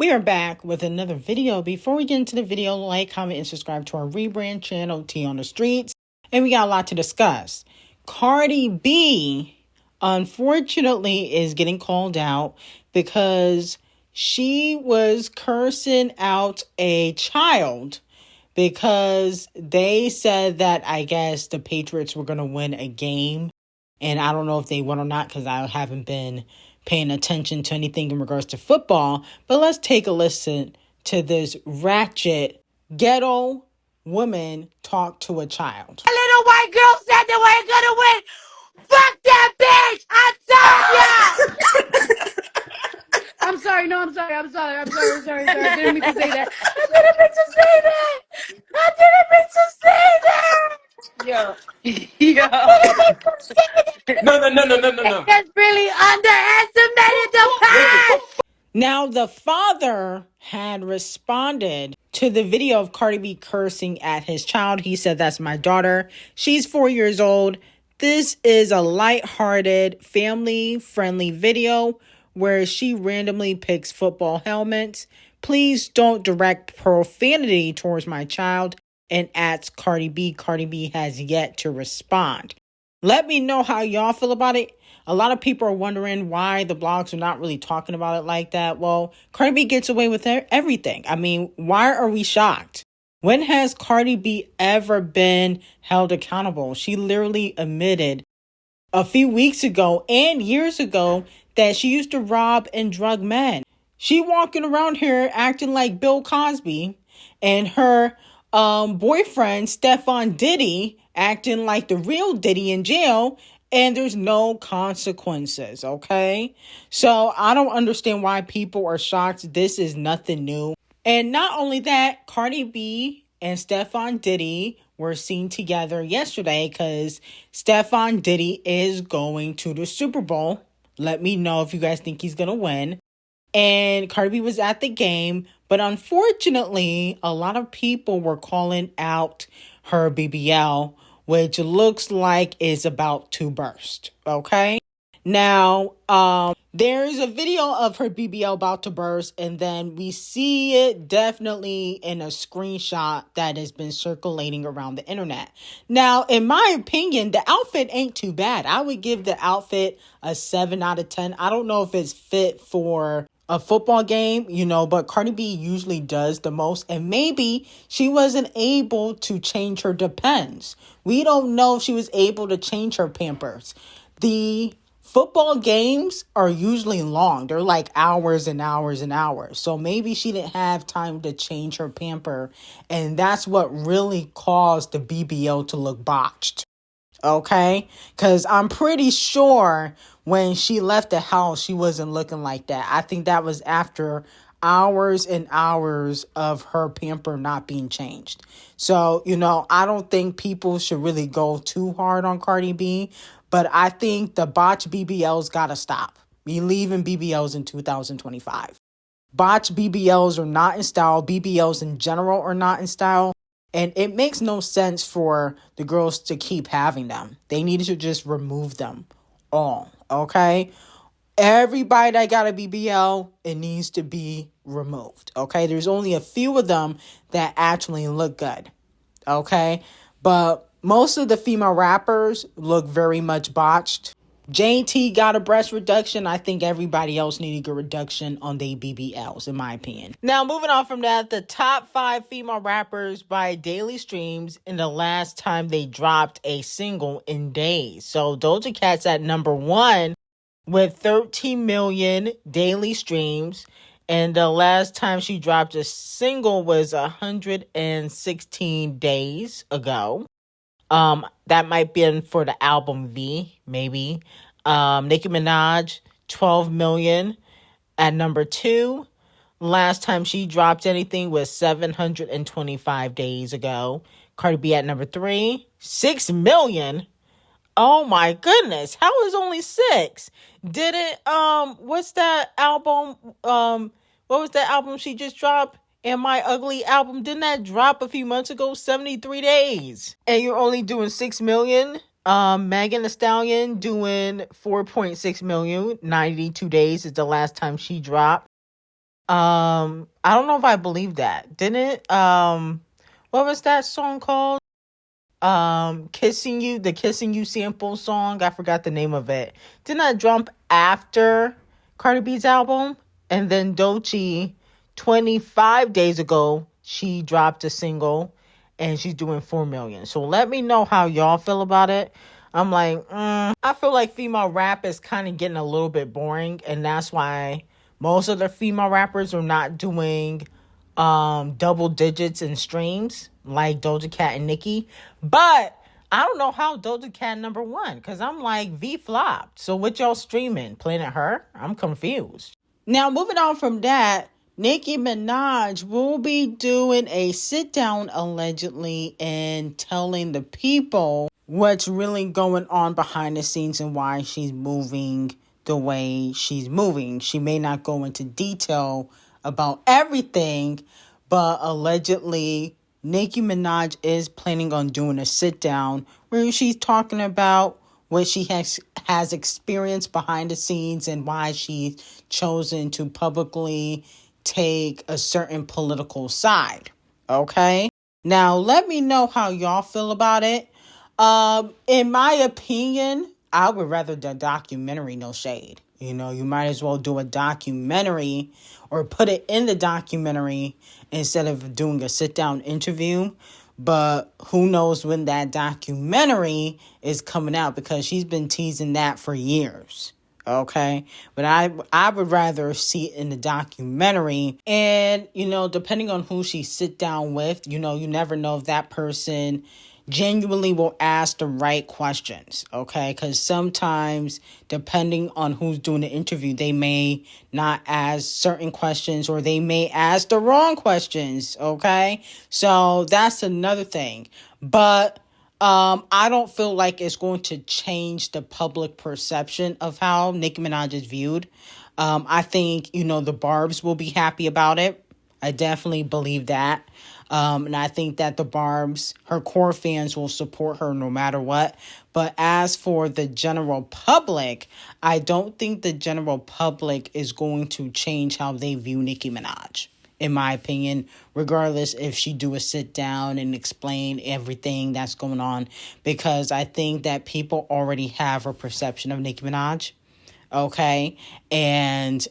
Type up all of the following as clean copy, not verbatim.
We are back with another video. Before we get into the video, like, comment, and subscribe to our rebrand channel, T on the Streets. And we got a lot to discuss. Cardi B, unfortunately, is getting called out because she was cursing out a child because they said that, I guess, the Patriots were going to win a game. And I don't know if they won or not because I haven't been paying attention to anything in regards to football. But let's take a listen to this ratchet ghetto woman talk to a child. A little white girl said they weren't gonna win. Fuck that bitch! I told ya! I'm sorry. No, I'm sorry. I'm sorry. I didn't mean to say that. Yo. No. That's really underestimated the past. Now, the father had responded to the video of Cardi B cursing at his child. He said, "That's my daughter. She's 4 years old. This is a lighthearted, family-friendly video where she randomly picks football helmets. Please don't direct profanity towards my child," and adds Cardi B. Cardi B has yet to respond. Let me know how y'all feel about it. A lot of people are wondering why the blogs are not really talking about it like that. Well, Cardi B gets away with everything. I mean, why are we shocked? When has Cardi B ever been held accountable? She literally admitted a few weeks ago and years ago that she used to rob and drug men. She walking around here acting like Bill Cosby, and her boyfriend, Stefan Diddy, acting like the real Diddy in jail, and there's no consequences, okay? So I don't understand why people are shocked. This is nothing new. And not only that, Cardi B and Stefan Diddy were seen together yesterday because Stefan Diddy is going to the Super Bowl. Let me know if you guys think he's going to win. And Cardi B was at the game, but unfortunately, a lot of people were calling out her BBL, which looks like it's about to burst, okay? Now, there's a video of her BBL about to burst, and then we see it definitely in a screenshot that has been circulating around the internet. Now, in my opinion, the outfit ain't too bad. I would give the outfit a 7 out of 10. I don't know if it's fit for a football game, but Cardi B usually does the most, and maybe she wasn't able to change her Depends. We don't know if she was able to change her Pampers. The football games are usually long. They're like hours and hours and hours. So maybe she didn't have time to change her pamper, and that's what really caused the BBL to look botched. Okay? Because I'm pretty sure when she left the house, she wasn't looking like that. I think that was after hours and hours of her pamper not being changed. So, I don't think people should really go too hard on Cardi B, but I think the botch BBLs gotta stop. We leaving BBLs in 2025. Botch BBLs are not in style. BBLs in general are not in style. And it makes no sense for the girls to keep having them. They need to just remove them all, okay? Everybody that got a BBL, it needs to be removed, okay? There's only a few of them that actually look good, okay? But most of the female rappers look very much botched. JT got a breast reduction. I think everybody else needed a reduction on their BBLs, in my opinion. Now, moving on from that, the top 5 female rappers by daily streams in the last time they dropped a single in days. So Doja Cat's at number 1 with 13 million daily streams. And the last time she dropped a single was 116 days ago. That might be for the album V, maybe. Nicki Minaj, 12 million at number 2. Last time she dropped anything was 725 days ago. Cardi B at number 3, 6 million. Oh my goodness, how is only 6? What's that album? What was that album she just dropped? And My Ugly album, didn't that drop a few months ago? 73 days. And you're only doing 6 million? Megan Thee Stallion doing 4.6 million. 92 days is the last time she dropped. I don't know if I believe that. Didn't it? What was that song called? Kissing You, the Kissing You sample song. I forgot the name of it. Didn't that jump after Cardi B's album? And then Doechii, 25 days ago, she dropped a single and she's doing 4 million. So let me know how y'all feel about it. I'm like, I feel like female rap is kind of getting a little bit boring, and that's why most of the female rappers are not doing double digits in streams like Doja Cat and Nicki. But I don't know how Doja Cat number one, because I'm like, V flopped. So what y'all streaming? Planet Her? I'm confused. Now, moving on from that, Nicki Minaj will be doing a sit down allegedly and telling the people what's really going on behind the scenes and why she's moving the way she's moving. She may not go into detail about everything, but allegedly Nicki Minaj is planning on doing a sit down where she's talking about what she has experienced behind the scenes and why she's chosen to publicly take a certain political side. Okay? Now, let me know how y'all feel about it. In my opinion, I would rather the documentary, no shade. You know, you might as well do a documentary or put it in the documentary instead of doing a sit-down interview. But who knows when that documentary is coming out, because she's been teasing that for years. Okay, but I would rather see it in the documentary. And, you know, depending on who she sit down with, you know, you never know if that person genuinely will ask the right questions, okay? Because sometimes, depending on who's doing the interview, they may not ask certain questions or they may ask the wrong questions, okay? So that's another thing. But I don't feel like it's going to change the public perception of how Nicki Minaj is viewed. I think, you know, the Barbs will be happy about it. I definitely believe that. And I think that the Barbs, her core fans, will support her no matter what. But as for the general public, I don't think the general public is going to change how they view Nicki Minaj, in my opinion, regardless if she do a sit down and explain everything that's going on. Because I think that people already have a perception of Nicki Minaj. Okay. And,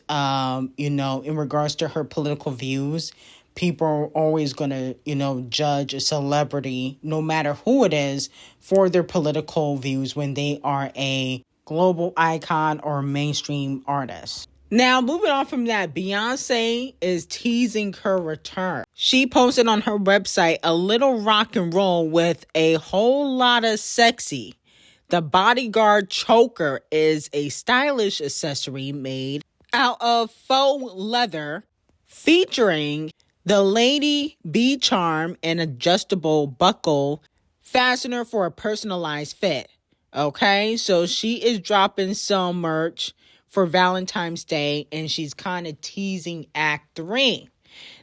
you know, in regards to her political views, people are always going to, you know, judge a celebrity, no matter who it is, for their political views when they are a global icon or mainstream artist. Now, moving on from that, Beyoncé is teasing her return. She posted on her website a little rock and roll with a whole lot of sexy. The bodyguard choker is a stylish accessory made out of faux leather, featuring the Lady B charm and adjustable buckle fastener for a personalized fit. Okay, so she is dropping some merch for Valentine's Day, and she's kind of teasing Act 3.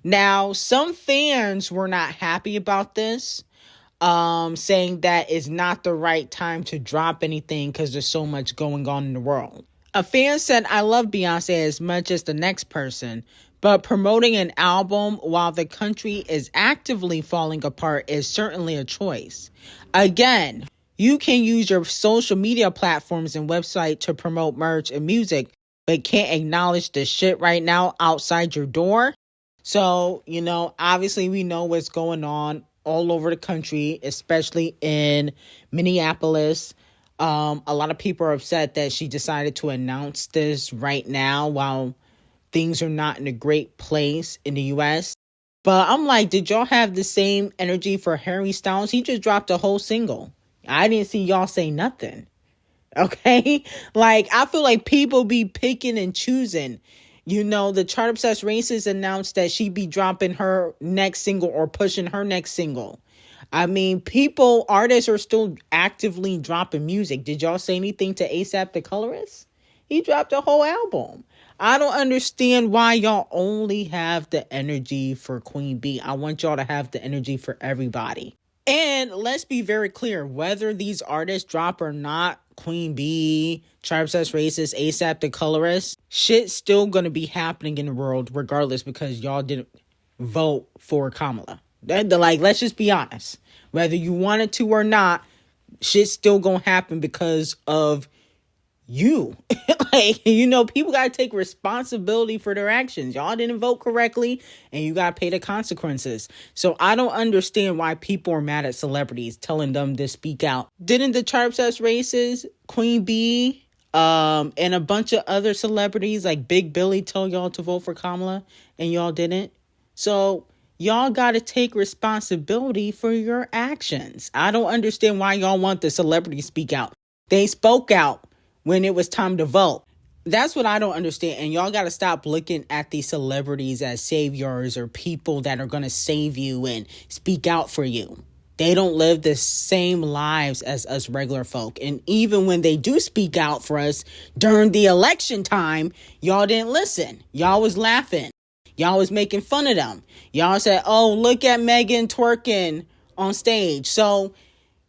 Now, some fans were not happy about this, saying that it's not the right time to drop anything because there's so much going on in the world. A fan said, "I love Beyonce as much as the next person, but promoting an album while the country is actively falling apart is certainly a choice. Again, you can use your social media platforms and website to promote merch and music, but can't acknowledge the shit right now outside your door." So, you know, obviously we know what's going on all over the country, especially in Minneapolis. A lot of people are upset that she decided to announce this right now while things are not in a great place in the U.S. But I'm like, did y'all have the same energy for Harry Styles? He just dropped a whole single. I didn't see y'all say nothing. Okay? Like, I feel like people be picking and choosing. You know, the Chart Obsessed Racist announced that she'd be dropping her next single or pushing her next single. I mean, artists are still actively dropping music. Did y'all say anything to A$AP the Colorist? He dropped a whole album. I don't understand why y'all only have the energy for Queen B. I want y'all to have the energy for everybody. And let's be very clear, whether these artists drop or not, Queen B, Chart Obsessed Racist, A$AP the Colorist, shit's still gonna be happening in the world regardless because y'all didn't vote for Kamala. Like, let's just be honest. Whether you wanted to or not, shit's still gonna happen because of you. Like, people gotta take responsibility for their actions. Y'all didn't vote correctly and you gotta pay the consequences. So I don't understand why people are mad at celebrities telling them to speak out. Didn't the Ckballëd races, Queen B, and a bunch of other celebrities like Big Billy tell y'all to vote for Kamala and y'all didn't? So y'all gotta take responsibility for your actions. I don't understand why y'all want the celebrities to speak out. They spoke out when it was time to vote. That's what I don't understand. And y'all got to stop looking at these celebrities as saviors or people that are going to save you and speak out for you. They don't live the same lives as us regular folk. And even when they do speak out for us during the election time, y'all didn't listen. Y'all was laughing. Y'all was making fun of them. Y'all said, oh, look at Megan twerking on stage. So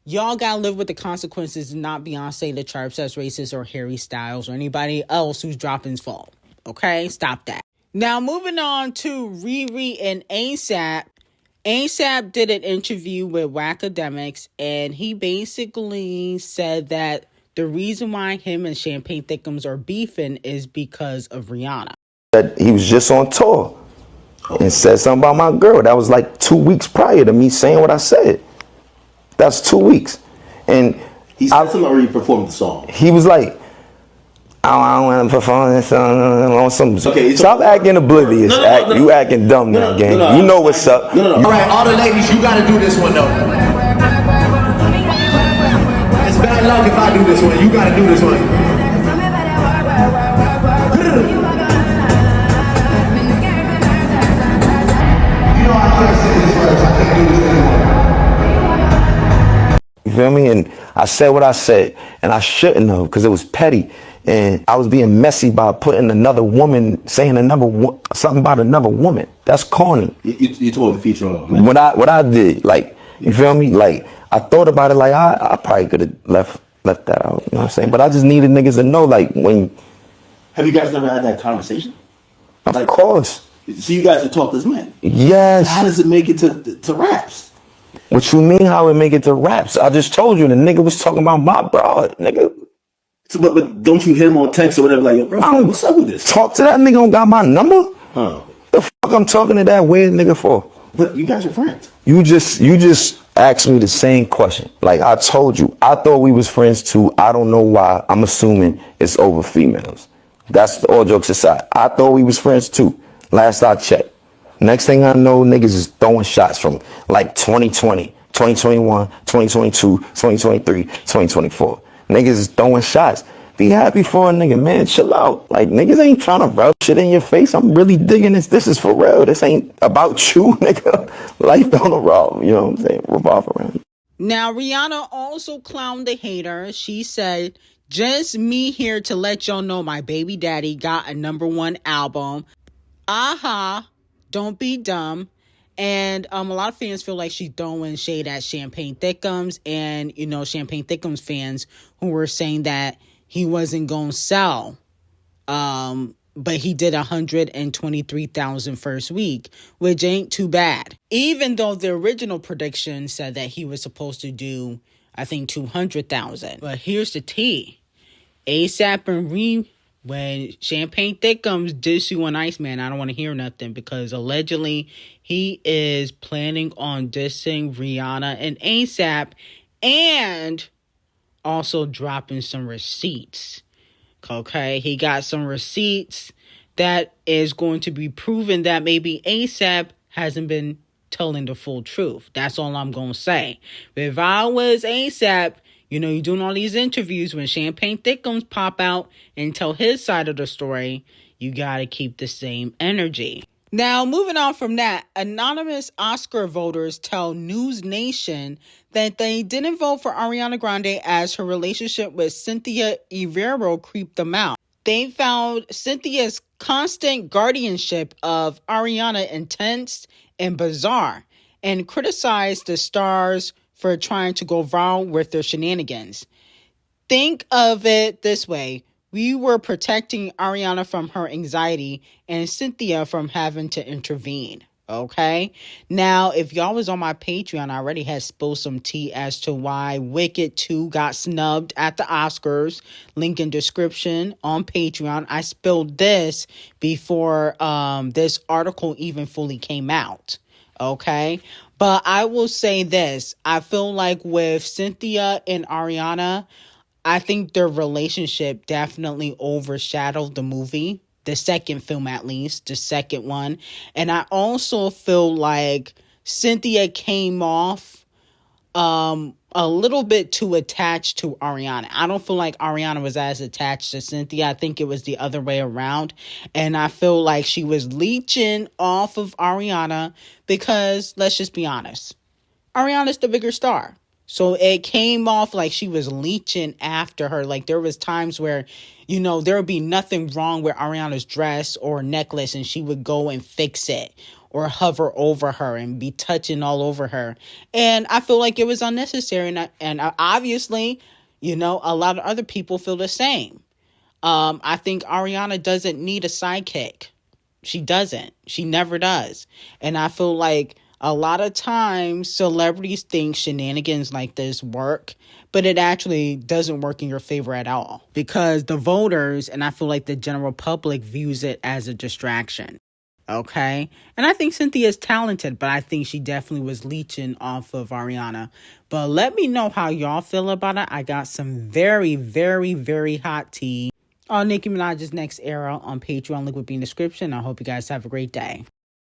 y'all gotta live with the consequences and not Beyonce, the Ckballëd races, or Harry Styles, or anybody else who's dropping's fault. Okay? Stop that. Now, moving on to Riri and ASAP. ASAP did an interview with Ckacademics, and he basically said that the reason why him and Champagne Thickums are beefing is because of Rihanna. That he was just on tour and said something about my girl. That was like 2 weeks prior to me saying what I said. That's 2 weeks. And he said something or he performed the song? He was like, I don't want to perform this song on some. Okay, stop acting oblivious. No. You acting dumb now, gang. You know what's up. No. All right, all the ladies, you got to do this one, though. It's bad luck if I do this one. You got to do this one. You know I can't say this words. I can't do this anymore. You feel me? And I said what I said, and I shouldn't have because it was petty, and I was being messy by putting another woman, saying something about another woman. That's corny. You told him to feature on what I did, like, you feel me? Like, I thought about it, like I probably could have left that out. You know what I'm saying? But I just needed niggas to know, like, when. Have you guys never had that conversation? Of course. So you guys are talk as men. Yes. How does it make it to raps? What you mean how it make it to raps? I just told you the nigga was talking about my broad, nigga. So, but don't you hit him on text or whatever, like, bro, what's up with this? Talk to that nigga who got my number? Huh. The fuck I'm talking to that weird nigga for? But you guys are friends. You just asked me the same question. Like I told you, I thought we was friends too. I don't know why. I'm assuming it's over females. That's all jokes aside. I thought we was friends too. Last I checked. Next thing I know, niggas is throwing shots from like 2020, 2021, 2022, 2023, 2024. Niggas is throwing shots. Be happy for a nigga, man. Chill out. Like, niggas ain't trying to rub shit in your face. I'm really digging this. This is for real. This ain't about you, nigga. Life don't revolve, you know what I'm saying? Revolve around. Now, Rihanna also clowned the hater. She said, just me here to let y'all know my baby daddy got a #1 album. Aha. Don't be dumb. And a lot of fans feel like she's throwing shade at Champagne Thickums and, Champagne Thickums fans who were saying that he wasn't going to sell. But he did 123,000 first week, which ain't too bad. Even though the original prediction said that he was supposed to do, I think, 200,000. But here's the tea. ASAP and when Champagne Thickums diss you on Iceman, I don't want to hear nothing because allegedly he is planning on dissing Rihanna and ASAP and also dropping some receipts. Okay, he got some receipts that is going to be proven that maybe ASAP hasn't been telling the full truth. That's all I'm going to say. But if I was ASAP, you're doing all these interviews when Champagne Thickums pop out and tell his side of the story, you got to keep the same energy. Now, moving on from that, anonymous Oscar voters tell News Nation that they didn't vote for Ariana Grande as her relationship with Cynthia Erivo creeped them out. They found Cynthia's constant guardianship of Ariana intense and bizarre and criticized the stars for trying to go viral with their shenanigans. Think of it this way. We were protecting Ariana from her anxiety and Cynthia from having to intervene. Okay. Now, if y'all was on my Patreon, I already had spilled some tea as to why Wicked 2 got snubbed at the Oscars. Link in description on Patreon. I spilled this before this article even fully came out. Okay. But I will say this. I feel like with Cynthia and Ariana, I think their relationship definitely overshadowed the movie, the second film at least, the second one. And I also feel like Cynthia came off a little bit too attached to Ariana. I don't feel like Ariana was as attached to Cynthia. I think it was the other way around. And I feel like she was leeching off of Ariana because, let's just be honest, Ariana's the bigger star. So it came off like she was leeching after her. Like there was times where, you know, there would be nothing wrong with Ariana's dress or necklace and she would go and fix it or hover over her and be touching all over her. And I feel like it was unnecessary. And obviously, you know, a lot of other people feel the same. I think Ariana doesn't need a sidekick. She doesn't. She never does. And I feel like a lot of times celebrities think shenanigans like this work, but it actually doesn't work in your favor at all because the voters and I feel like the general public views it as a distraction. Okay. And I think Cynthia is talented, but I think she definitely was leeching off of Ariana. But let me know how y'all feel about it. I got some very, very, very hot tea on Nicki Minaj's next era on Patreon. Link will be in the description. I hope you guys have a great day.